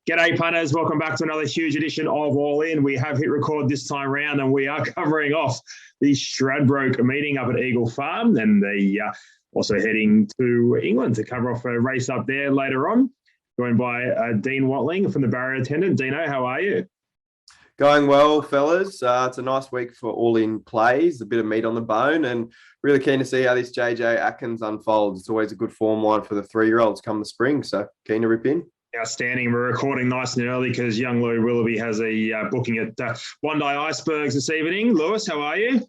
G'day punters, welcome back to another huge edition of All In. We have hit record this time round and we are covering off the Stradbroke meeting up at Eagle Farm, and also heading to England to cover off a race up there later on, joined by Dean Watling from the Barrier Attendant. Dino, how are you? Going well, fellas. It's a nice week for all-in plays, a bit of meat on the bone, and really keen to see how this JJ Atkins unfolds. It's always a good form line for the 3-year-olds come the spring, so keen to rip in. Outstanding. We're recording nice and early because young Lou Willoughby has a booking at Bondi Icebergs this evening. Lewis, how are you?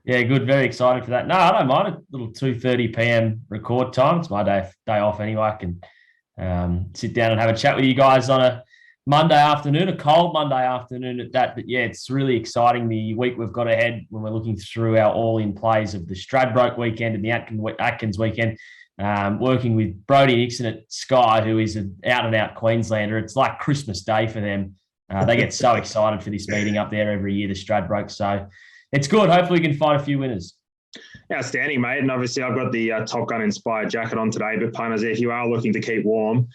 Yeah, good. Very excited for that. No, I don't mind a little 2:30 p.m. record time. It's my day off anyway. I can sit down and have a chat with you guys on a Monday afternoon, a cold Monday afternoon at that. But yeah, it's really exciting the week we've got ahead when we're looking through our all-in plays of the Stradbroke weekend and the Atkins weekend. Working with Brodie Nixon at Sky, who is an out-and-out Queenslander. It's like Christmas Day for them. They get so excited for this meeting up there every year, the Stradbroke. So it's good. Hopefully we can find a few winners. Outstanding, mate. And obviously I've got the Top Gun inspired jacket on today. But punters, if you are looking to keep warm,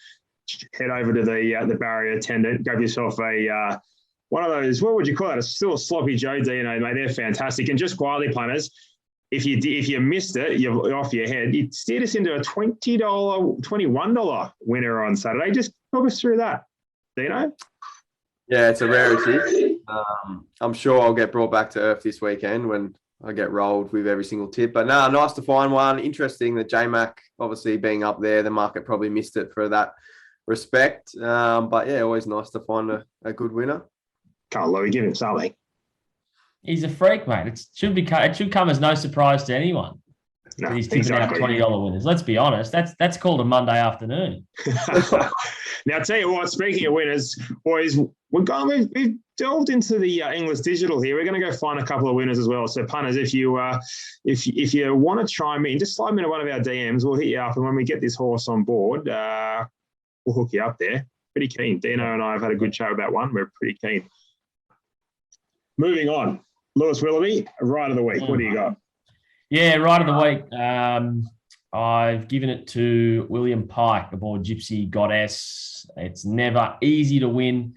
head over to the Barrier Attendant. Grab yourself a one of those, what would you call it? Still a sloppy Joe Dino, mate. They're fantastic. And just quietly, punters, if you missed it, you're off your head. You steered us into a $20, $21 winner on Saturday. Just talk us through that, Dino. Yeah, it's a rarity. I'm sure I'll get brought back to earth this weekend when I get rolled with every single tip. But no, nice to find one. Interesting that J-Mac obviously being up there, the market probably missed it for that respect. But yeah, always nice to find a good winner. Can't Louie, give him something. He's a freak, mate. It should come as no surprise to anyone. No, he's tipping out $20 winners. Let's be honest. That's called a Monday afternoon. Now, I'll tell you what, speaking of winners, boys, we've delved into the English digital here. We're going to go find a couple of winners as well. So, punters, if you want to chime in, just slide me into one of our DMs. We'll hit you up. And when we get this horse on board, we'll hook you up there. Pretty keen. Dino and I have had a good chat about one. We're pretty keen. Moving on. Lewis Willoughby, Ride of the Week. What do you got? Yeah, Ride of the Week. I've given it to William Pike aboard Gypsy Goddess. It's never easy to win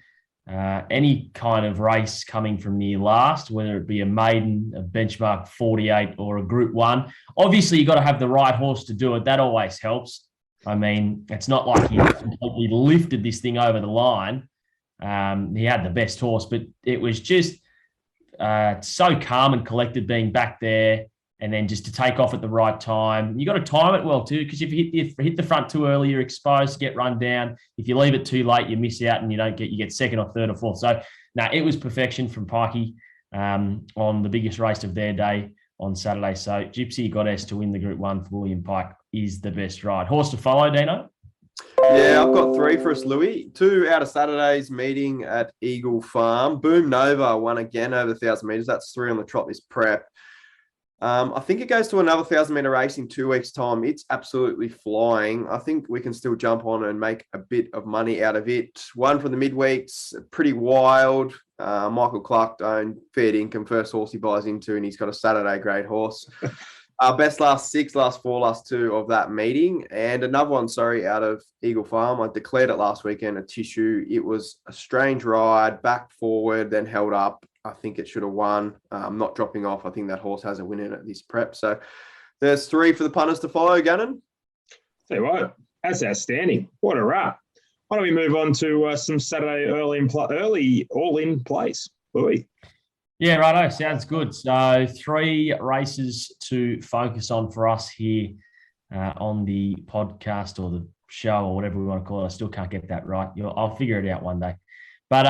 any kind of race coming from near last, whether it be a maiden, a benchmark 48 or a Group 1. Obviously, you've got to have the right horse to do it. That always helps. I mean, it's not like he completely lifted this thing over the line. He had the best horse, but it was just so calm and collected being back there, and then just to take off at the right time. You got to time it well too, because if you hit the front too early, you're exposed to get run down. If you leave it too late, you miss out and you get second or third or fourth. So it was perfection from Pikey on the biggest race of their day on Saturday. So Gypsy Goddess to win the Group 1 for William Pike is the best ride. Horse to follow, Dino? Yeah, I've got 3 for us, Louis. 2 out of Saturday's meeting at Eagle Farm. Boom Nova won again over 1,000 metres. That's 3 on the trot this prep. I think it goes to another 1,000-metre race in 2 weeks' time. It's absolutely flying. I think we can still jump on and make a bit of money out of it. One from the midweeks, pretty wild. Michael Clark owned fair income, first horse he buys into, and he's got a Saturday grade horse. Best last 6, last 4, last 2 of that meeting. And another one, out of Eagle Farm. I declared it last weekend, a tissue. It was a strange ride, back forward, then held up. I think it should have won. Not dropping off. I think that horse has a win in it this prep. So there's 3 for the punters to follow, Gannon. Tell you what, that's outstanding. What a wrap. Why don't we move on to some Saturday early all-in plays, Louis? Yeah, righto. Sounds good. So 3 races to focus on for us here on the podcast or the show or whatever we want to call it. I still can't get that right. I'll figure it out one day. But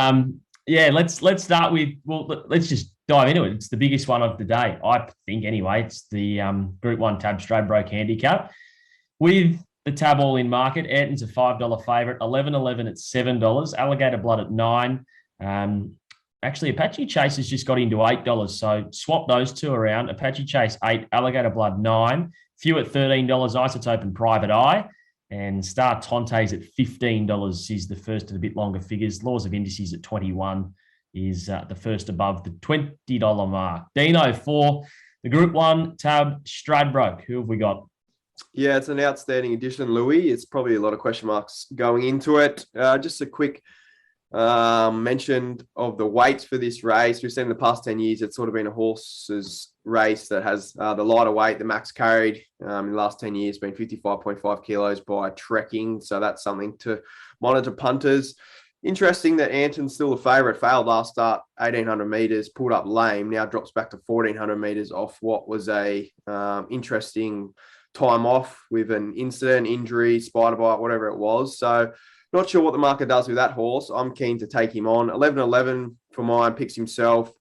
yeah, let's start with, let's just dive into it. It's the biggest one of the day, I think anyway. It's the Group 1 Tab Stradbroke Handicap. With the Tab all-in market, Ayrton's a $5 favourite, 11.11 at $7, Alligator Blood at $9. Actually, Apache Chase has just got into $8, so swap those 2 around. Apache Chase $8, Alligator Blood $9, Few at $13, Isotope and Private Eye, and Star Tontes at $15 is the first of the bit longer figures. Laws of Indices at $21 is the first above the $20 mark. Dino for the Group 1 Tab Stradbroke. Who have we got? Yeah, it's an outstanding addition, Louis. It's probably a lot of question marks going into it. Just a quick mention of the weights for this race. We've seen in the past 10 years, it's sort of been a horse's race that has the lighter weight. The max carried in the last 10 years been 55.5 kilos by trekking. So that's something to monitor punters. Interesting that Anton's still a favourite. Failed last start, 1,800 metres, pulled up lame. Now drops back to 1,400 metres off what was a interesting time off with an incident, injury, spider bite, whatever it was. So not sure what the market does with that horse. I'm keen to take him on. 11-11 for mine, picks himself.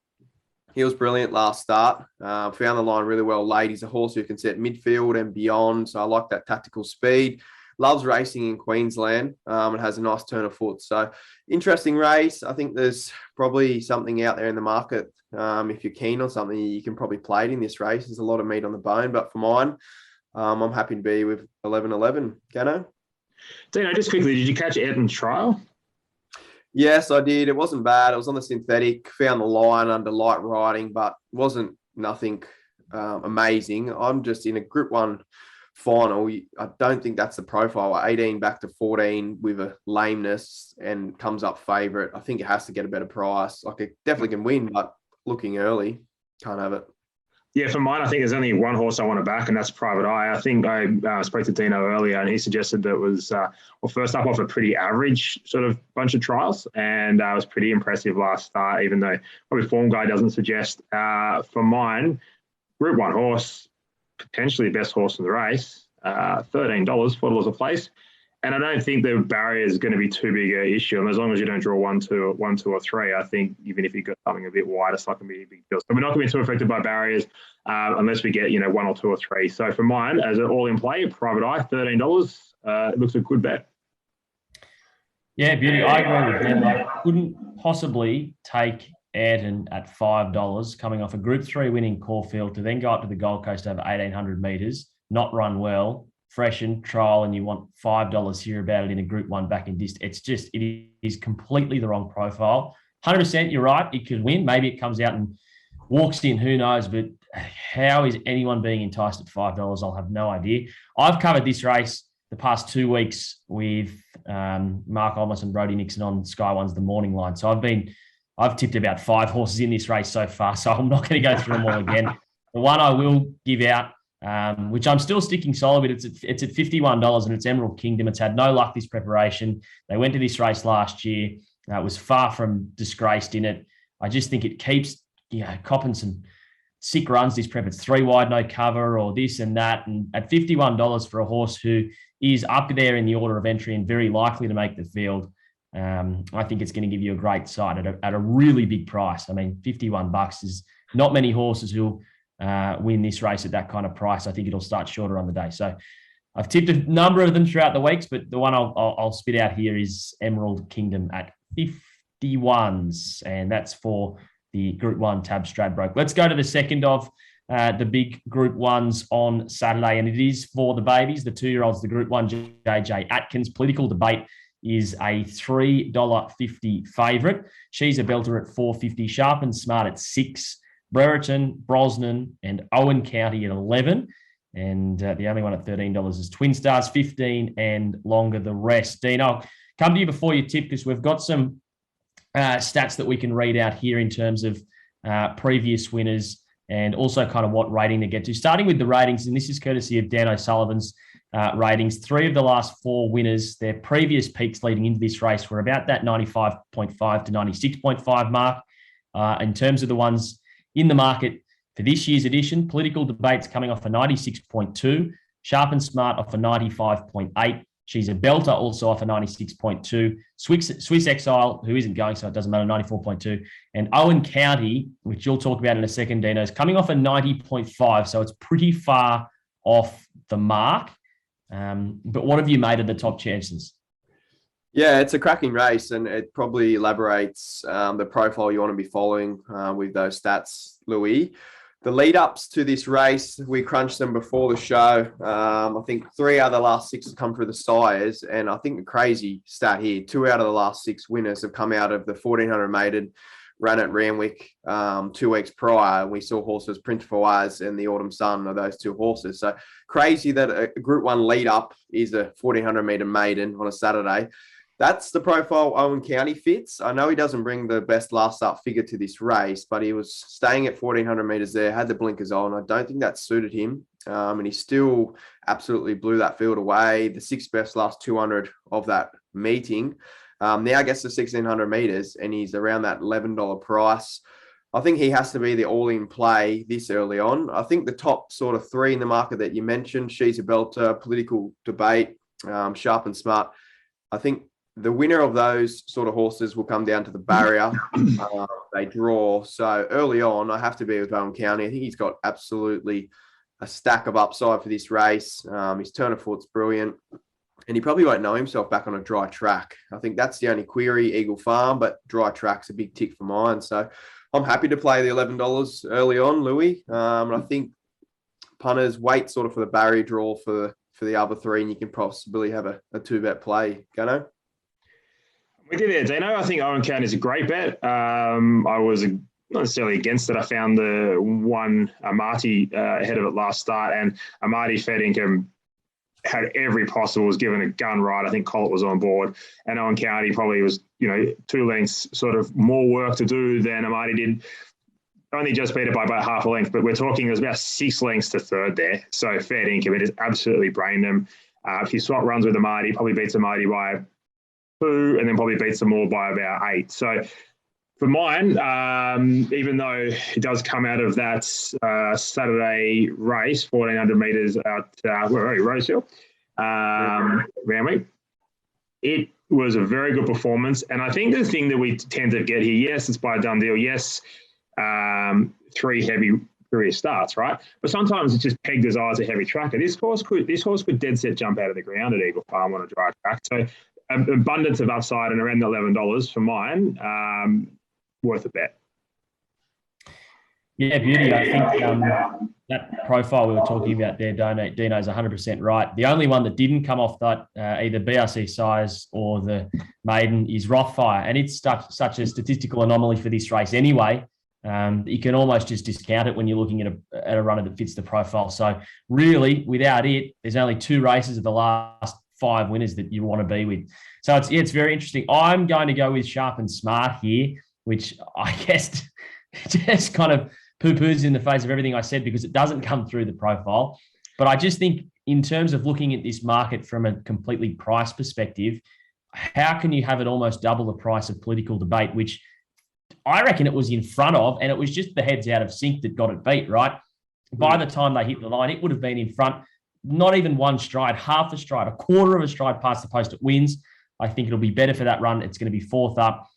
He was brilliant last start. Found the line really well late. He's a horse who can set midfield and beyond. So I like that tactical speed. Loves racing in Queensland and has a nice turn of foot. So interesting race. I think there's probably something out there in the market. If you're keen on something, you can probably play it in this race. There's a lot of meat on the bone. But for mine, I'm happy to be with 11-11. Gannon? Dino, just quickly, did you catch Ayrton's trial? Yes, I did. It wasn't bad. It was on the synthetic. Found the line under light riding, but wasn't nothing amazing. I'm just in a Group 1 final. I don't think that's the profile. 18 back to 14 with a lameness and comes up favourite. I think it has to get a better price. Like, it definitely can win, but looking early, can't have it. Yeah, for mine, I think there's only one horse I want to back, and that's Private Eye. I think I spoke to Dino earlier, and he suggested that it was, first up off a pretty average sort of bunch of trials, and it was pretty impressive last start, even though probably Form Guide doesn't suggest. For mine, Group 1 horse, potentially the best horse in the race, $13, $4 a place. And I don't think the barrier is going to be too big an issue. And as long as you don't draw 1, 2, or 3, I think even if you got something a bit wider, it's not going to be a big deal. So we're not going to be too affected by barriers unless we get 1 or 2 or 3. So for mine, as an all in play, Private Eye, $13. It looks a good bet. Yeah, beauty. I agree with him. I couldn't possibly take Ayrton at $5 coming off a Group 3 winning Caulfield to then go up to the Gold Coast over 1,800 metres, not run well, freshen, trial, and you want $5 here about it in a Group 1 back in distance. It is completely the wrong profile. 100%, you're right. It could win. Maybe it comes out and walks in, who knows? But how is anyone being enticed at $5? I'll have no idea. I've covered this race the past 2 weeks with Mark Olmos and Brodie Nixon on Sky One's The Morning Line. So I've tipped about 5 horses in this race so far, so I'm not going to go through them all again. The one I will give out, which I'm still sticking solid with, it's at $51, and it's Emerald Kingdom. It's had no luck this preparation. They went to this race last year. It was far from disgraced in it. I just think it keeps copping some sick runs this prep. It's 3 wide, no cover, or this and that. And at $51 for a horse who is up there in the order of entry and very likely to make the field, I think it's going to give you a great sight at a really big price. I mean, $51 is not many horses who'll win this race at that kind of price. I think it'll start shorter on the day. So I've tipped a number of them throughout the weeks, but the one I'll spit out here is Emerald Kingdom at 51s, and that's for the Group 1 tab Stradbroke. Let's go to the second of the big Group 1s on Saturday, and it is for the babies, the 2-year-olds, the Group 1 JJ Atkins. Political Debate is a $3.50 favourite. She's a belter at $4.50. Sharp and Smart at $6. Brereton, Brosnan, and Owen County at 11. And the only one at $13 is Twin Stars, 15, and longer the rest. Dean, I'll come to you before you tip, because we've got some stats that we can read out here in terms of previous winners and also kind of what rating to get to. Starting with the ratings, and this is courtesy of Dan O'Sullivan's ratings. 3 of the last 4 winners, their previous peaks leading into this race were about that 95.5 to 96.5 mark. In terms of the ones in the market for this year's edition, Political Debate's coming off a 96.2, Sharp and Smart off a 95.8. She's a belter, also off a 96.2. Swiss Exile, who isn't going, so it doesn't matter, 94.2. And Owen County, which you'll talk about in a second, Dino, is coming off a 90.5, so it's pretty far off the mark. But what have you made of the top chances? Yeah, it's a cracking race, and it probably elaborates the profile you want to be following with those stats, Louis. The lead-ups to this race, we crunched them before the show. I think 3 out of the last 6 have come through the sires, and I think the crazy stat here, 2 out of the last 6 winners have come out of the 1400 maiden ran at Randwick 2 weeks prior. We saw horses Prince Fawaz and the Autumn Sun are those two horses. So crazy that a Group 1 lead up is a 1400 metre maiden on a Saturday. That's the profile Owen County fits. I know he doesn't bring the best last start figure to this race, but he was staying at 1400 metres there, had the blinkers on. I don't think that suited him. And he still absolutely blew that field away. The 6th best last 200 of that meeting. Now gets to 1600 metres and he's around that $11 price. I think he has to be the all-in play this early on. I think the top sort of 3 in the market that you mentioned, She's a Belter, Political Debate, Sharp and Smart. I think the winner of those sort of horses will come down to the barrier. They draw. So early on, I have to be with Owen County. I think he's got absolutely a stack of upside for this race. His turn of foot's brilliant. And he probably won't know himself back on a dry track. I think that's the only query, Eagle Farm, but dry track's a big tick for mine. So I'm happy to play the $11 early on, Louis. And I think punters wait sort of for the barrier draw for the other 3, and you can possibly have a 2-bet play. Gannon? We did there, Dino. I think Owen County is a great bet. I was not necessarily against it. I found the one Amati ahead of it last start, and Amati Fed Income had every possible, was given a gun right. I think Collett was on board, and Owen County probably was, 2 lengths sort of more work to do than Amati did. Only just beat it by about half a length, but we're talking there's about 6 lengths to third there. So Fed Income, it is absolutely brained him. If you swap runs with Amati, probably beats Amati by 2 and then probably beats them all by about 8. So for mine, even though it does come out of that Saturday race, 1400 metres out, where are you, Rosehill, Randwick, it was a very good performance. And I think the thing that we tend to get here, yes, it's by a done deal. Yes, 3 heavy career starts, right? But sometimes it's just pegged as, it's a heavy tracker. This horse could dead set jump out of the ground at Eagle Farm on a dry track. So abundance of upside and around the $11 for mine, worth a bet. Yeah, beauty. I think that profile we were talking about there, Dino, is 100% right. The only one that didn't come off that, either BRC size or the maiden, is Roughie, and it's such a statistical anomaly for this race anyway. You can almost just discount it when you're looking at a runner that fits the profile. So really, without it, there's only 2 races of the last 5 winners that you want to be with. So it's very interesting. I'm going to go with Sharp and Smart here, which I guess just kind of poo-poos in the face of everything I said because it doesn't come through the profile. But I just think in terms of looking at this market from a completely price perspective, how can you have it almost double the price of Political Debate, which I reckon it was in front of, and it was just the heads out of sync that got it beat, right? By the time they hit the line, it would have been in front, not even 1 stride, half a stride, a quarter of a stride past the post. It wins. I think it'll be better for that run. It's going to be 4th up.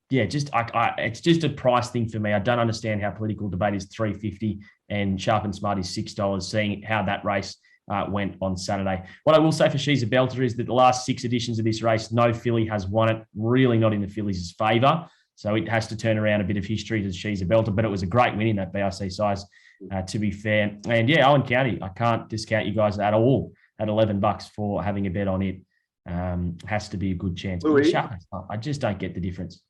It's just a price thing for me. I don't understand how Political Debate is $3.50 and Sharp and Smart is $6, seeing how that race went on Saturday. What I will say for She's a Belter is that the last 6 editions of this race, no filly has won it, really not in the fillies' favour. So it has to turn around a bit of history to She's a Belter, but it was a great win in that BRC size, to be fair. And yeah, Owen County, I can't discount you guys at all at $11 for having a bet on it. Has to be a good chance. Louis, Sharp, I just don't get the difference.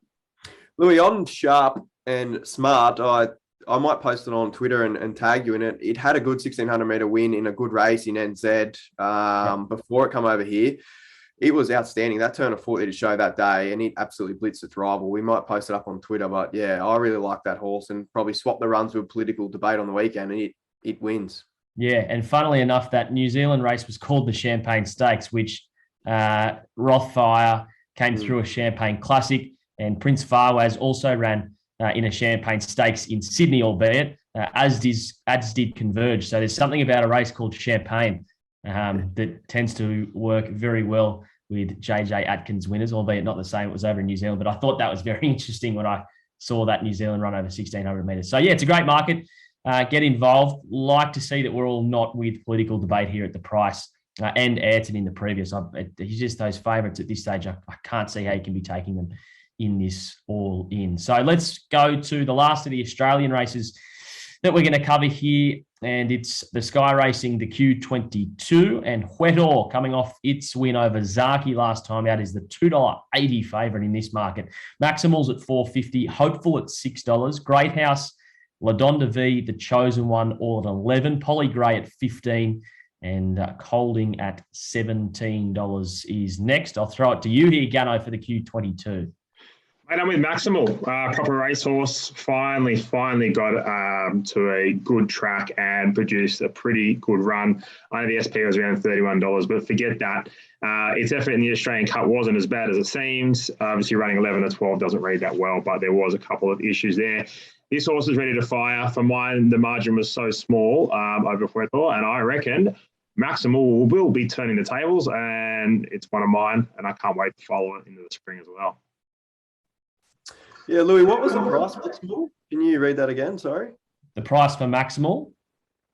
Louis, on Sharp and Smart, I might post it on Twitter and tag you in it. It had a good 1600 metre win in a good race in NZ before it come over here. It was outstanding. That turn of foot to show that day, and it absolutely blitzed its rival. We might post it up on Twitter, but yeah, I really like that horse and probably swap the runs with Political Debate on the weekend, and it wins. Yeah, and funnily enough, that New Zealand race was called the Champagne Stakes, which Rothfire came through a Champagne Classic, and Prince Fawaz also ran in a Champagne Stakes in Sydney, albeit, as did Converge. So there's something about a race called Champagne that tends to work very well with JJ Atkins winners, albeit not the same. It was over in New Zealand, but I thought that was very interesting when I saw that New Zealand run over 1,600 metres. So yeah, it's a great market. Get involved. Like to see that we're all not with Political Debate here at the price and Ayrton in the previous. He's just those favourites at this stage. I can't see how you can be taking them in this all in. So let's go to the last of the Australian races that we're going to cover here. and it's the Sky Racing, the Q22, and Huetor coming off its win over Zaki last time out is the $2.80 favourite in this market. Maximal's at $4.50, Hopeful at $6, Great House, La Donda V, the Chosen One, all at 11, Polly Gray at 15, and Colding at $17 is next. I'll throw it to you here, Gano, for the Q22. Mate, I'm with Maximal. Proper racehorse. Finally got to a good track and produced a pretty good run. I know the SP was around $31, but forget that. Its effort in the Australian Cup wasn't as bad as it seems. Obviously, running 11 to 12 doesn't read that well, but there was a couple of issues there. This horse is ready to fire. For mine, the margin was so small over Huetor, and I reckon Maximal will be turning the tables, and it's one of mine, and I can't wait to follow it into the spring as well. Yeah, Louis, what was the price for Maximal? Can you read that again? Sorry. The price for Maximal?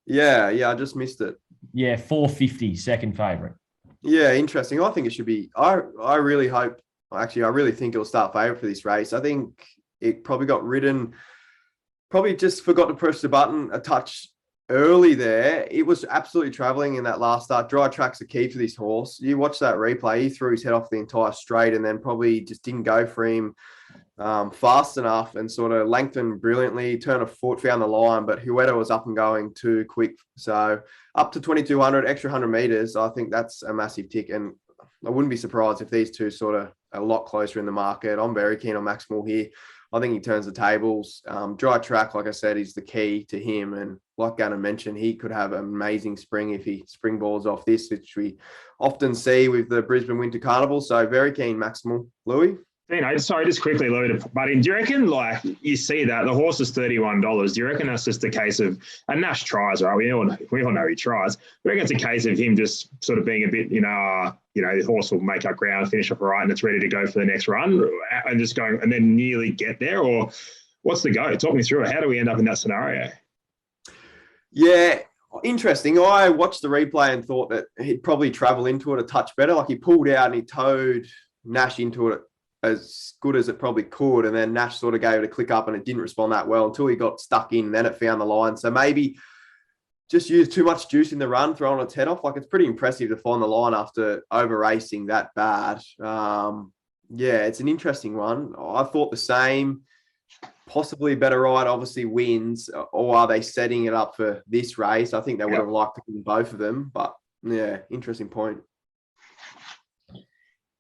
Yeah, I just missed it. Yeah, $4.50, second favourite. Yeah, interesting. I think it should be. I really hope. Actually, I really think it'll start favourite for this race. I think it probably got ridden. Probably just forgot to press the button a touch early there. It was absolutely travelling in that last start. Dry track's the key for this horse. You watch that replay. He threw his head off the entire straight and then probably just didn't go for him fast enough and sort of lengthened brilliantly, turned a foot, found the line, but whoever was up and going too quick. So up to 2,200, extra 100 metres, I think that's a massive tick. And I wouldn't be surprised if these two sort of a lot closer in the market. I'm very keen on Maximal here. I think he turns the tables. Dry track, like I said, is the key to him. And like Gannon mentioned, he could have an amazing spring if he springballs off this, which we often see with the Brisbane Winter Carnival. So very keen, Maximal. Louis? Sorry, just quickly, Louis, but do you reckon, like, you see that the horse is $31? Do you reckon that's just a case of, and Nash tries, right? We all know he tries. Do you reckon it's a case of him just sort of being a bit, the horse will make up ground, finish up all right, and it's ready to go for the next run, and just going and then nearly get there? Or what's the go? Talk me through it. How do we end up in that scenario? Yeah, interesting. I watched the replay and thought that he'd probably travel into it a touch better. Like he pulled out and he towed Nash into it as good as it probably could. And then Nash sort of gave it a click up and it didn't respond that well until he got stuck in. Then it found the line. So maybe just used too much juice in the run, throwing its head off. Like it's pretty impressive to find the line after over racing that bad. It's an interesting one. I thought the same. Possibly a better ride, obviously wins, or are they setting it up for this race? I think they would have liked to win both of them, but yeah, interesting point.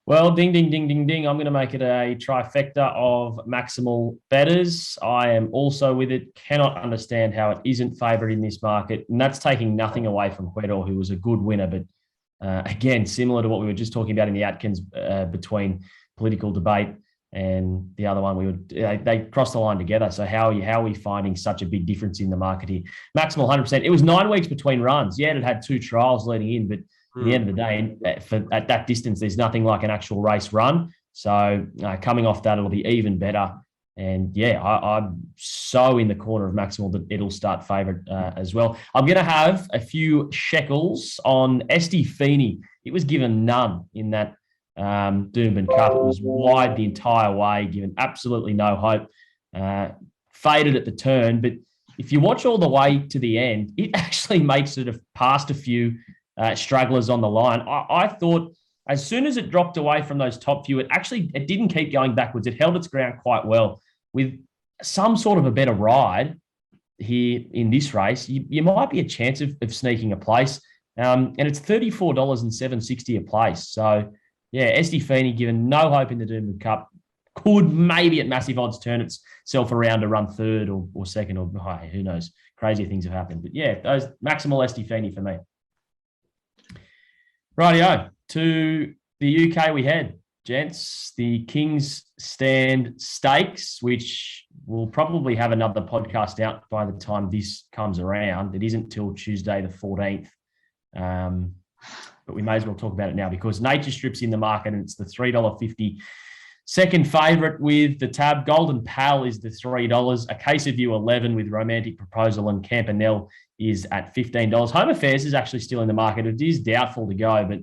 Well, ding, ding, ding, ding, ding. I'm going to make it a trifecta of Maximal betters. I am also with it. Cannot understand how it isn't favourite in this market. And that's taking nothing away from Huetor, who was a good winner. But again, similar to what we were just talking about in the Atkins between political debate and the other one, they crossed the line together. So how are we finding such a big difference in the market here? Maximal 100%. It was 9 weeks between runs. Yeah, it had 2 trials leading in, but at the end of the day, at that distance, there's nothing like an actual race run. So coming off that, it'll be even better. And yeah, I'm so in the corner of Maximal that it'll start favourite as well. I'm going to have a few shekels on Esti Feeney. It was given none in that Doomben Cup. It was wide the entire way, given absolutely no hope. Faded at the turn, but if you watch all the way to the end, it actually makes it past a few stragglers on the line. I thought as soon as it dropped away from those top few, it didn't keep going backwards. It held its ground quite well. With some sort of a better ride here in this race, you might be a chance of sneaking a place. And it's $34.760 a place. So yeah, Esti Feeney given no hope in the Doomben Cup. Could maybe at massive odds turn itself around to run third or second, or who knows? Crazy things have happened. But yeah, those Maximal Esti Feeney for me. Rightio, to the UK we head, gents. The King's Stand Stakes, which will probably have another podcast out by the time this comes around. It isn't till Tuesday the 14th. But we may as well talk about it now because Nature Strip's in the market and it's the $3.50 second favourite with the tab. Golden Pal is the $3. A Case of You 11 with Romantic Proposal and Campanelle is at $15. Home Affairs is actually still in the market. It is doubtful to go, but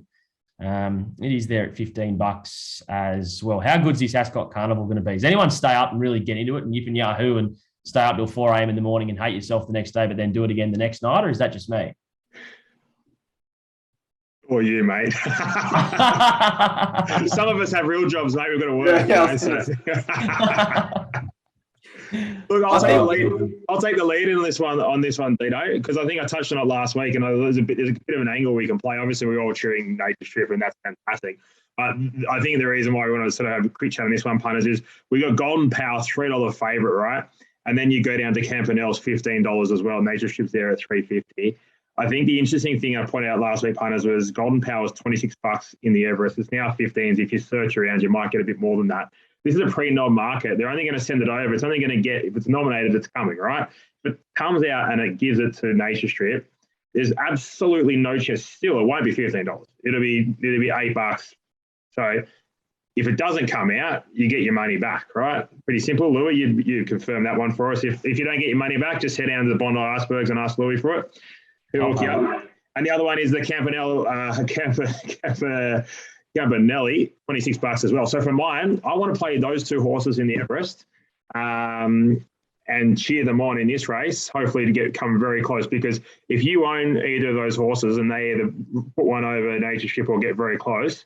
it is there at $15 as well. How good is this Ascot Carnival going to be? Does anyone stay up and really get into it and yip and yahoo and stay up till 4 a.m. in the morning and hate yourself the next day, but then do it again the next night? Or is that just me? Or you, mate. Some of us have real jobs, mate. We've got to work. Look, I'll take the lead in on this one, Dino, because I think I touched on it last week, and there's a bit of an angle we can play. Obviously, we're all cheering Nature Strip, and that's fantastic. But I think the reason why we want to sort of have a quick chat on this one, punters, is we got Golden Power, $3 favourite, right? And then you go down to Campanelle's $15 as well. Nature Strip's there at $3.50. I think the interesting thing I pointed out last week, punters, was Golden Power was $26 in the Everest. It's now 15s. If you search around, you might get a bit more than that. This is a pre-nom market. They're only going to send it over. It's only going to get, if it's nominated, it's coming, right? If it comes out and it gives it to Nature Strip, there's absolutely no chance. Still, it won't be $15. It'll be $8. So if it doesn't come out, you get your money back, right? Pretty simple. Louis, you confirm that one for us. If you don't get your money back, just head down to the Bondi Icebergs and ask Louis for it. He'll hook you up. And the other one is the Campanelle, Campanelli, $26 as well. So for mine, I want to play those two horses in the Everest and cheer them on in this race, hopefully to come very close. Because if you own either of those horses and they either put one over Nature Strip or get very close,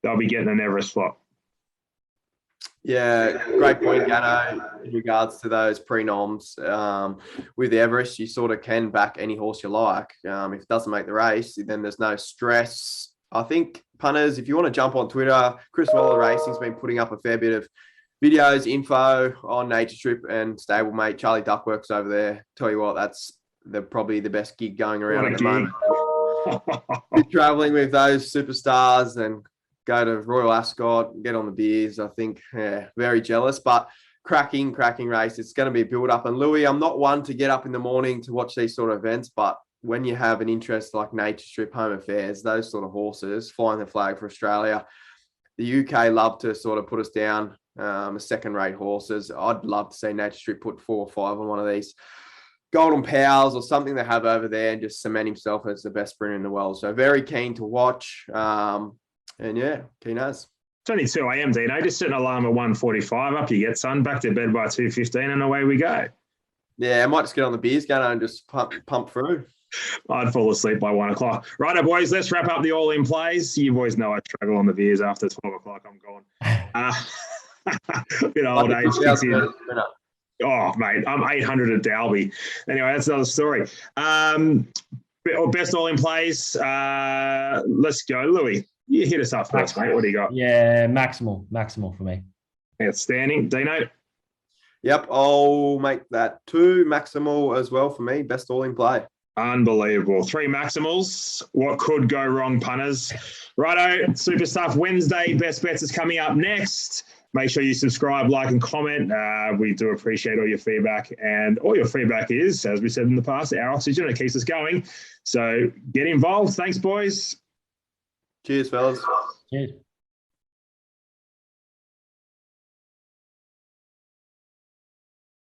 they'll be getting an Everest slot. Yeah, great point, Gannon, in regards to those pre-noms. With the Everest, you sort of can back any horse you like. If it doesn't make the race, then there's no stress. I think, punters, if you want to jump on Twitter, Chris Waller Racing's been putting up a fair bit of videos, info on Nature Strip, and stablemate Charlie Duckworks over there. Tell you what, that's probably the best gig going around at the moment. Be traveling with those superstars and go to Royal Ascot, get on the beers. I think, very jealous, but cracking race. It's going to be a build-up. And Louis, I'm not one to get up in the morning to watch these sort of events, but when you have an interest like Nature Strip, Home Affairs, those sort of horses, flying the flag for Australia, the UK love to sort of put us down as second-rate horses. I'd love to see Nature Strip put 4 or 5 on one of these Golden Powers or something they have over there and just cement himself as the best sprinter in the world. So very keen to watch. And yeah, keen as. It's only 2 a.m, Dino. Just set an alarm at 1:45. Up you get, son. Back to bed by 2:15 and away we go. Yeah, I might just get on the beers, Gannon, and just pump through. I'd fall asleep by 1 o'clock. Righto, boys, let's wrap up the all-in plays. You boys know I struggle on the beers after 12 o'clock. I'm gone. Bit of old age kicks in. Oh, mate, I'm 800 at Dalby. Anyway, that's another story. Best all-in plays. Let's go, Louis. You hit us up first, mate. What do you got? Yeah, maximal for me. Outstanding. Dino? Yep, I'll make that 2 maximal as well for me. Best all-in play. Unbelievable. 3 maximals. What could go wrong, punters? Righto, super stuff. Wednesday, best bets is coming up next. Make sure you subscribe, like, and comment. We do appreciate all your feedback. And all your feedback is, as we said in the past, our oxygen. It keeps us going. So get involved. Thanks, boys. Cheers, fellas. Cheers.